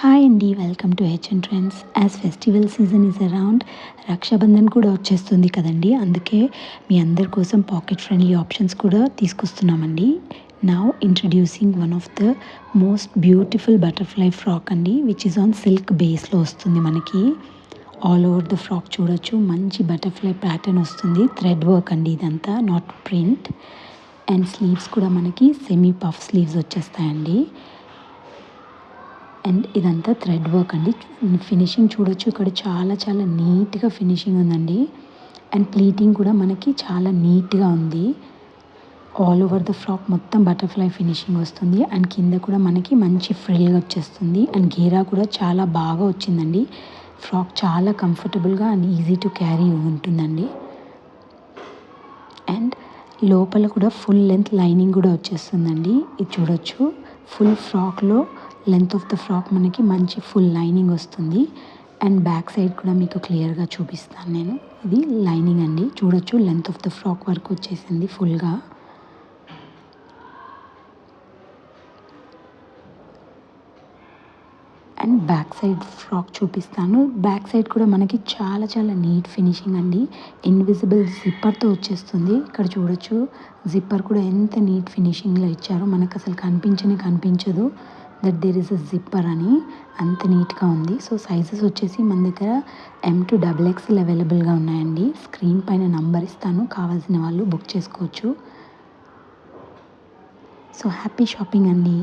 Hi అండి, welcome to HN trends. As festival season is around, Rakshabandhan కూడా వచ్చేస్తుంది కదండి. అందుకే మీ అందరి కోసం పాకెట్ ఫ్రెండ్లీ ఆప్షన్స్ కూడా తీసుకొస్తున్నామండి. Now introducing one of the most beautiful butterfly frock అండి, విచ్ ఈజ్ ఆన్ సిల్క్ బేస్లో వస్తుంది. మనకి ఆల్ ఓవర్ ద ఫ్రాక్ చూడొచ్చు, మంచి బటర్ఫ్లై ప్యాటర్న్ వస్తుంది. థ్రెడ్ వర్క్ అండి ఇదంతా, నాట్ ప్రింట్. అండ్ స్లీవ్స్ కూడా మనకి సెమీ పఫ్ స్లీవ్స్ వచ్చేస్తాయండి. అండ్ ఇదంతా థ్రెడ్ వర్క్ అండి. ఫినిషింగ్ చూడొచ్చు, ఇక్కడ చాలా చాలా నీట్గా ఫినిషింగ్ ఉందండి. అండ్ ప్లీటింగ్ కూడా మనకి చాలా నీట్గా ఉంది. ఆల్ ఓవర్ ద ఫ్రాక్ మొత్తం బటర్ఫ్లై ఫినిషింగ్ వస్తుంది. అండ్ కింద కూడా మనకి మంచి ఫ్రిల్గా వచ్చేస్తుంది. అండ్ గేరా కూడా చాలా బాగా వచ్చిందండి. ఫ్రాక్ చాలా కంఫర్టబుల్గా అండ్ ఈజీ టు క్యారీ ఉంటుందండి. అండ్ లోపల కూడా ఫుల్ లెంత్ లైనింగ్ కూడా వచ్చేస్తుందండి. ఇది చూడొచ్చు, ఫుల్ ఫ్రాక్లో లెంత్ ఆఫ్ ద ఫ్రాక్ మనకి మంచి ఫుల్ లైనింగ్ వస్తుంది. అండ్ బ్యాక్ సైడ్ కూడా మీకు క్లియర్గా చూపిస్తాను నేను. ఇది లైనింగ్ అండి, చూడొచ్చు లెంత్ ఆఫ్ ద ఫ్రాక్ వరకు వచ్చేసింది ఫుల్గా. అండ్ బ్యాక్ సైడ్ ఫ్రాక్ చూపిస్తాను. బ్యాక్ సైడ్ కూడా మనకి చాలా చాలా నీట్ ఫినిషింగ్ అండి. ఇన్విజిబుల్ జిప్పర్తో వచ్చేస్తుంది. ఇక్కడ చూడొచ్చు, జిప్పర్ కూడా ఎంత నీట్ ఫినిషింగ్లో ఇచ్చారో, మనకు అసలు కనిపించదు that there is a zipper అని, అంత నీట్గా ఉంది. సో సైజెస్ వచ్చేసి మన దగ్గర M to XXL అవైలబుల్గా ఉన్నాయండి. స్క్రీన్ పైన నంబర్ ఇస్తాను, కావాల్సిన వాళ్ళు బుక్ చేసుకోవచ్చు. సో హ్యాపీ షాపింగ్ అండి.